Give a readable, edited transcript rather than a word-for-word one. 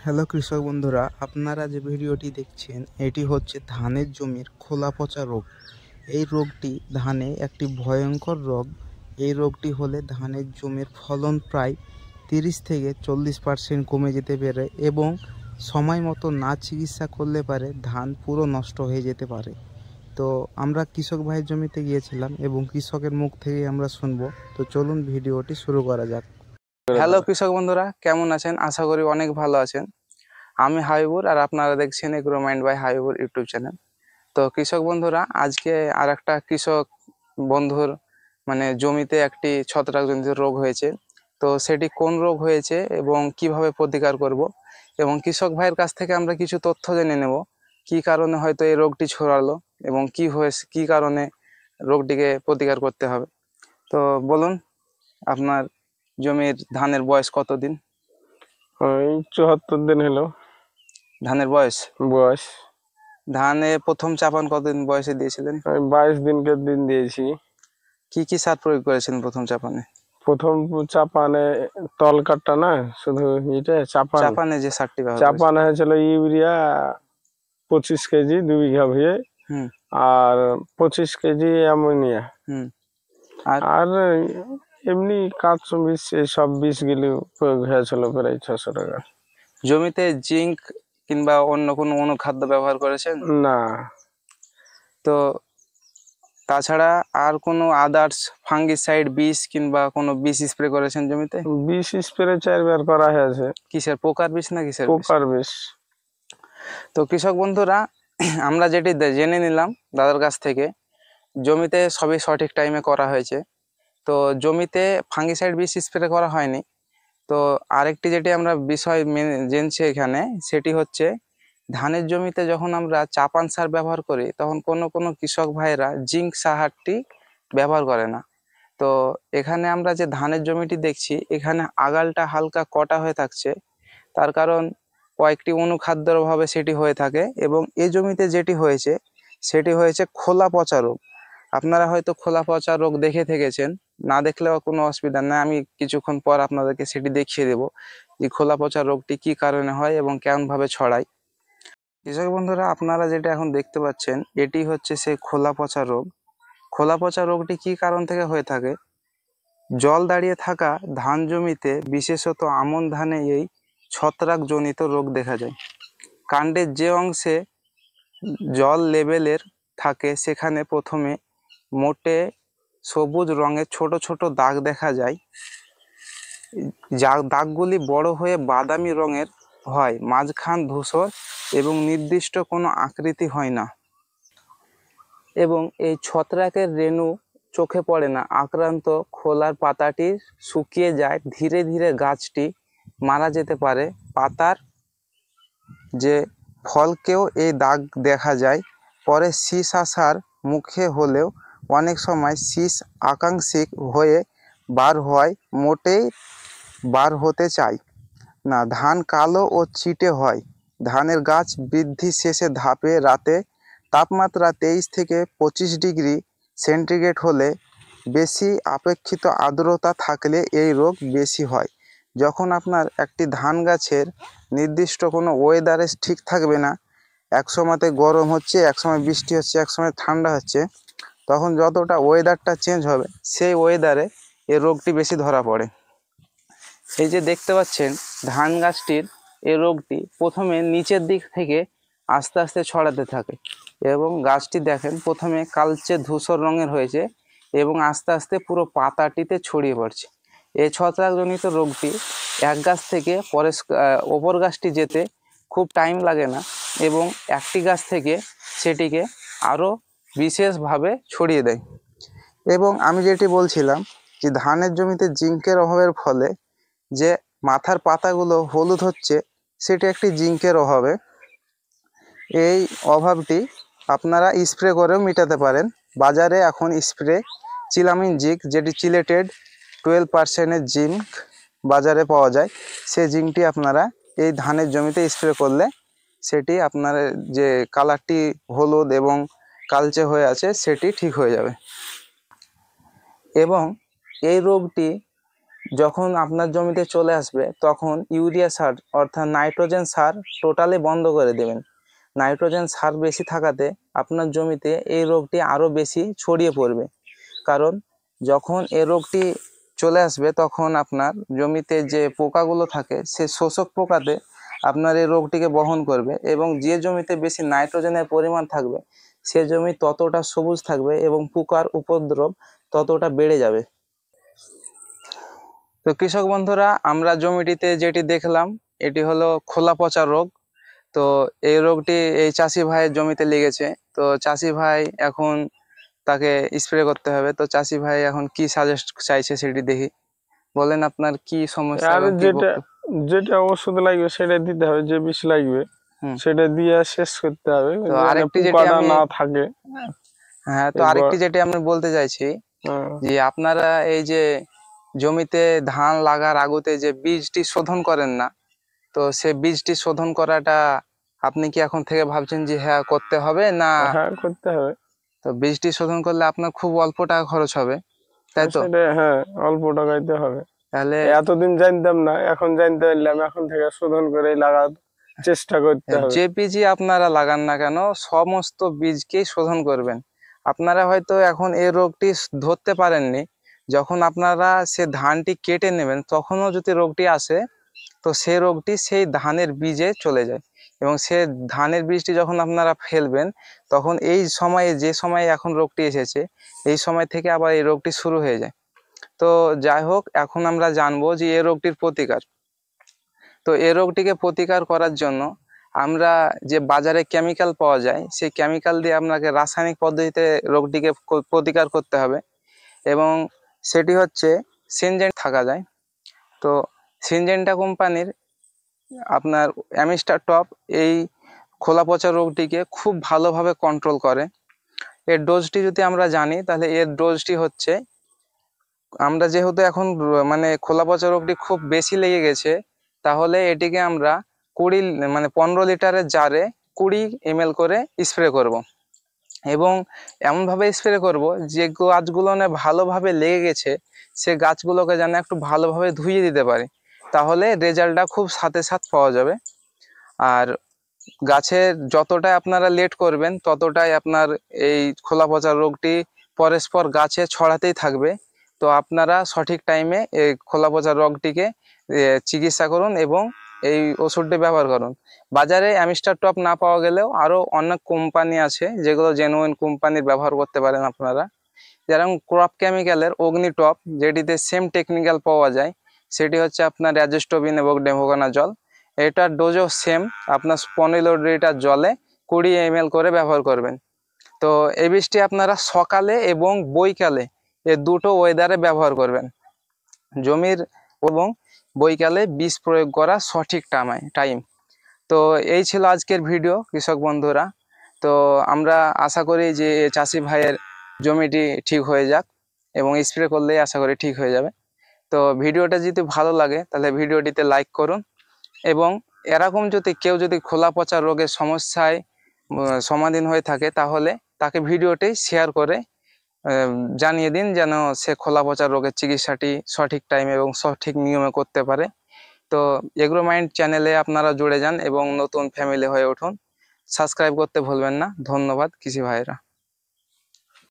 Hello কৃষক বন্ধুরা, আপনারা যে ভিডিওটি দেখছেন এটি হচ্ছে ধানের জমির খোলা পচা রোগ। এই রোগটি ধানে একটি ভয়ঙ্কর রোগ। এই রোগটি হলে ধানের জমির ফলন প্রায় 30 থেকে 40% কমে যেতে পারে এবং সময় মতো না চিকিৎসা করলে পারে ধান পুরো নষ্ট হয়ে যেতে পারে। তো আমরা কৃষক ভাইয়ের জমিতে গিয়েছিলাম এবং কৃষকের মুখ থেকে আমরা শুনবো। তো চলুন ভিডিওটি শুরু করা যাক। হ্যালো কৃষক বন্ধুরা, কেমন আছেন? আশা করি অনেক ভালো আছেন। আমি হাবিবুর আর আপনারা দেখছেন agro mind by Habibur YouTube channel. তো কৃষক বন্ধুরা, আজকে আর একটা কৃষক বন্ধুর জমিতে একটি ছত্রাকজনিত রোগ হয়েছে। তো সেটি কোন রোগ হয়েছে এবং কিভাবে প্রতিকার করব এবং কৃষক ভাইয়ের কাছ থেকে আমরা কিছু তথ্য জেনে নেব কি কারণে হয়তো এই রোগটি ছড়ালো এবং কি কারণে রোগটিকে প্রতিকার করতে হবে। তো বলুন, আপনার জমির ধানের বয়স কতদিন? ওই 74 দিন হলো ধানের বয়স। ধানে প্রথম চাপান কতদিন বয়সে দিয়েছিলেন? আমি 22 দিনকে দিন দিয়েছি। কি কি সার প্রয়োগ করেছেন প্রথম চাপানে? প্রথম চাপানে তল কাটটা না, শুধু এটা চাপানে যে সারটি চাপানে হয়েছিল ইউরিয়া 25 কেজি 2 বিঘা ভুঁয়ে, আর 25 কেজি অ্যামোনিয়া, আর এমনি কাঁচ বিষ, সব বিষ গুলি প্রয়োগ হয়েছিল প্রায় 600 টাকা। জমিতে জিঙ্ক কিংবা অন্য কোনো অনুখাদ্য ব্যবহার করেছেন? না। তো তাছাড়া আর কোনো আদার্স ফাঙ্গিসাইড বিষ কিংবা কোনো বিষ স্প্রে করেছেন জমিতে? বিষ স্প্রে 4 বার করা হয়েছে। কিসের, পোকার বিষ না কিসের? পোকার বিষ। তো কৃষক বন্ধুরা, আমরা যেটি জেনে নিলাম দাদার কাছ থেকে, জমিতে সবই সঠিক টাইমে করা হয়েছে। তো জমিতে ফাঙ্গিসাইড বিষ স্প্রে করা হয়নি। তো আরেকটি যেটি আমরা বিষয় জেনছি এখানে, সেটি হচ্ছে ধানের জমিতে যখন আমরা চাপান সার ব্যবহার করি তখন কোনো কৃষক ভাইরা জিঙ্ক সারটি ব্যবহার করে না। তো এখানে আমরা যে ধানের জমিটি দেখছি, এখানে আগালটা হালকা কটা হয়ে থাকছে, তার কারণ কয়েকটি অনুখাদ্যের অভাবে সেটি হয়ে থাকে। এবং এই জমিতে যেটি হয়েছে সেটি হয়েছে খোলা পচা রোগ। আপনারা হয়তো খোলা পচা রোগ দেখে থেকেছেন, না দেখলেও কোনো অসুবিধা নেই, আমি কিছুক্ষণ পর আপনাদেরকে সেটি দেখিয়ে দেব যে খোলা পচা রোগটি কি কারণে হয় এবং কেমন ভাবে ছড়ায়। কৃষক বন্ধুরা, আপনারা যেটা এখন দেখতে পাচ্ছেন এটি হচ্ছে সেই খোলা পচা রোগ। খোলা পচা রোগটি কি কারণ থেকে হয়ে থাকে? জল দাঁড়িয়ে থাকা ধান জমিতে, বিশেষত আমন ধানে এই ছত্রাকজনিত রোগ দেখা যায়। কাণ্ডের যে অংশে জল লেভেলের থাকে সেখানে প্রথমে মোটে সবুজ রঙের ছোট ছোট দাগ দেখা যায়। দাগগুলি বড় হয়ে বাদামি রঙের হয়, মাঝখান ধূসর এবং নির্দিষ্ট কোনো আকৃতি হয় না। এবং এই ছত্রাকের রেণু চোখে পড়ে না। আক্রান্ত খোলার পাতাটি শুকিয়ে যায়, ধীরে ধীরে গাছটি মারা যেতে পারে। পাতার যে ফলকেও এই দাগ দেখা যায়। পরে শীষ আসার মুখে হলেও অনেক সময় শীষ আকাঙ্ক্ষিক হয়ে মোটেই বার হতে চায় না। ধান কালো ও চিটে হয়। ধানের গাছ বৃদ্ধি শেষে ধাপে রাতে তাপমাত্রা 23 থেকে 25 ডিগ্রি সেন্টিগ্রেড হলে, বেশি আপেক্ষিত আর্দ্রতা থাকলে এই রোগ বেশি হয়। যখন আপনার একটি ধান গাছের নির্দিষ্ট কোনো ওয়েদারে ঠিক থাকবে না, এক সময়তে গরম হচ্ছে, এক সময় বৃষ্টি হচ্ছে, এক সময় ঠান্ডা হচ্ছে, তখন যতটা ওয়েদারটা চেঞ্জ হবে সেই ওয়েদারে এই রোগটি বেশি ধরা পড়ে। এই যে দেখতে পাচ্ছেন ধান গাছটির এই রোগটি প্রথমে নিচের দিক থেকে আস্তে আস্তে ছড়াতে থাকে এবং গাছটি দেখেন প্রথমে কালচে ধূসর রঙের হয়েছে এবং আস্তে আস্তে পুরো পাতাটিতে ছড়িয়ে পড়ছে। এই ছত্রাকজনিত রোগটি এক গাছ থেকে অপর গাছটি যেতে খুব টাইম লাগে না এবং একটি গাছ থেকে সেটিকে আরও বিশেষভাবে ছড়িয়ে দেয়। এবং আমি যেটি বলছিলাম যে ধানের জমিতে জিঙ্কের অভাবের ফলে যে মাথার পাতাগুলো হলুদ হচ্ছে, সেটি একটি জিঙ্কের অভাবে। এই অভাবটি আপনারা স্প্রে করেও মেটাতে পারেন। বাজারে এখন স্প্রে চিলামিন জিঙ্ক, যেটি চিলেটেড 12% জিঙ্ক বাজারে পাওয়া যায়, সেই জিঙ্কটি আপনারা এই ধানের জমিতে স্প্রে করলে সেটি আপনার যে কালারটি হলুদ এবং কালচে হয়ে আছে সেটি ঠিক হয়ে যাবে। এবং এই রোগটি যখন আপনার জমিতে চলে আসবে তখন ইউরিয়া সার অর্থাৎ নাইট্রোজেন সার টোটালি বন্ধ করে দেবেন। নাইট্রোজেন সার বেশি থাকাতে আপনার জমিতে এই রোগটি আরও বেশি ছড়িয়ে পড়বে। কারণ যখন এই রোগটি চলে আসবে তখন আপনার জমিতে যে পোকাগুলো থাকে সে শোষক পোকাতে আপনার এই রোগটিকে বহন করবে, এবং যে জমিতে বেশি নাইট্রোজেনের পরিমাণ থাকবে সে জমি ততটা সবুজ থাকবে এবং পোকার উপদ্রব ততটা বেড়ে যাবে। তো কৃষক বন্ধুরা, আমরা জমিটিতে যেটি দেখলাম এটি হলো খোলা পচা রোগ। তো এই রোগটি এই চাষি ভাইয়ের জমিতে লেগেছে। তো চাষি ভাই এখন তাকে স্প্রে করতে হবে। তো চাষি ভাই এখন কি সাজেস্ট চাইছে সেটি দেখি। বলেন আপনার কি সমস্যা আর এবং কি যেটা বক্তব্য। যেটা ওষুধ লাগবে সেটা দিতে হবে, যে বিষ লাগবে সেটা দিয়ে শেষ করতে হবে, তো যেন আরেকটি যেটি পোকাটা আমি না থাকে। হ্যাঁ, তো আরেকটি যেটি আমি বলতে চাইছি যে আপনারা এই যে জমিতে ধান লাগার আগুতে যে বীজটি শোধন করেন না, তো সে বীজটি শোধন করাটা আপনি কি এখন থেকে ভাবছেন যে হ্যাঁ করতে হবে না? হ্যাঁ, করতে হবে। তো বীজটি শোধন করলে আপনার খুব অল্প টাকা খরচ হবে, তাই তো? সেটা হ্যাঁ, অল্প টাকাইতে হবে। তাহলে এতদিন জানতাম না, এখন জানতে পারলাম, এখন থেকে শোধন করে লাগার চেষ্টা করতে হবে। যে বীজই আপনারা লাগান না কেন সমস্ত বীজকেই শোধন করবেন। আপনারা হয়তো এখন এই রোগটি ধরতে পারেননি, যখন আপনারা সে ধানটি কেটে নেবেন তখনও যদি রোগটি আসে তো সেই রোগটি সেই ধানের বীজে চলে যায়, এবং সে ধানের বীজটি যখন আপনারা ফেলবেন তখন এই সময়ে, যে সময়ে এখন রোগটি এসেছে এই সময় থেকে আবার এই রোগটি শুরু হয়ে যায়। তো যাই হোক, এখন আমরা জানবো যে এই রোগটির প্রতিকার। তো এই রোগটিকে প্রতিকার করার জন্য আমরা যে বাজারে কেমিক্যাল পাওয়া যায় সেই কেমিক্যাল দিয়ে আপনাকে রাসায়নিক পদ্ধতিতে রোগটিকে প্রতিকার করতে হবে, এবং সেটি হচ্ছে সিনজেন্টা থাকা যায়। তো সিনজেন্টা কোম্পানির আপনার অ্যামিস্টার টপ এই খোলা পচা রোগটিকে খুব ভালোভাবে কন্ট্রোল করে। এর ডোজটি যদি আমরা জানি তাহলে এর ডোজটি হচ্ছে, আমরা যেহেতু এখন মানে খোলা পচা রোগটি খুব বেশি লেগে গেছে, তাহলে এটিকে আমরা 15 লিটারের জারে 20 ml করে স্প্রে করব, এবং এমনভাবে স্প্রে করব যে গাছগুলো ভালোভাবে লেগে গেছে সে গাছগুলোকে যেন একটু ভালোভাবে ধুইয়ে দিতে পারি, তাহলে রেজাল্টটা খুব সাথে সাথ পাওয়া যাবে। আর গাছের যতটাই আপনারা লেট করবেন ততটাই আপনার এই খোলা পচা রোগটি পরস্পর গাছে ছড়াতেই থাকবে। তো আপনারা সঠিক টাইমে এই খোলা পচা রোগটিকে চিকিৎসা করুন এবং এই ওষুধটি ব্যবহার করুন। বাজারে অ্যামিস্টার টপ না পাওয়া গেলেও আরও অনেক কোম্পানি আছে যেগুলো জেনুইন কোম্পানির ব্যবহার করতে পারেন আপনারা, যেরকম ক্রপ কেমিক্যালের অগ্নি টপ, যেটিতে সেম টেকনিক্যাল পাওয়া যায়, সেটি হচ্ছে আপনার অ্যাজোস্টোবিন এবং ডেমোগানা জল। এটার ডোজও সেম, আপনার 15 লিটার জলে 20 ml করে ব্যবহার করবেন। তো এই বীজটি আপনারা সকালে এবং বৈকালে এই দুটো ওয়েদারে ব্যবহার করবেন। জমির এবং বৈকালে বীজ প্রয়োগ করা সঠিক টাইম। তো এই ছিল আজকের ভিডিও কৃষক বন্ধুরা। তো আমরা আশা করি যে চাষি ভাইয়ের জমিটি ঠিক হয়ে যাক, এবং স্প্রে করলেই আশা করি ঠিক হয়ে যাবে। তো ভিডিওটা যদি ভালো লাগে তাহলে ভিডিওটিতে লাইক করুন, এবং এরকম কেউ যদি খোলা পচা রোগের সমস্যায় সমাধান হয়ে থাকে তাহলে তাকে ভিডিওটি শেয়ার করে জানিয়ে দিন, যেন সে খোলা পচা রোগের চিকিৎসাটি সঠিক টাইমে এবং সঠিক নিয়মে করতে পারে। তো এগ্রো মাইন্ড চ্যানেলে আপনারা জুড়ে যান এবং নতুন ফ্যামিলি হয়ে উঠুন। সাবস্ক্রাইব করতে ভুলবেন না। ধন্যবাদ কৃষি ভাইয়েরা।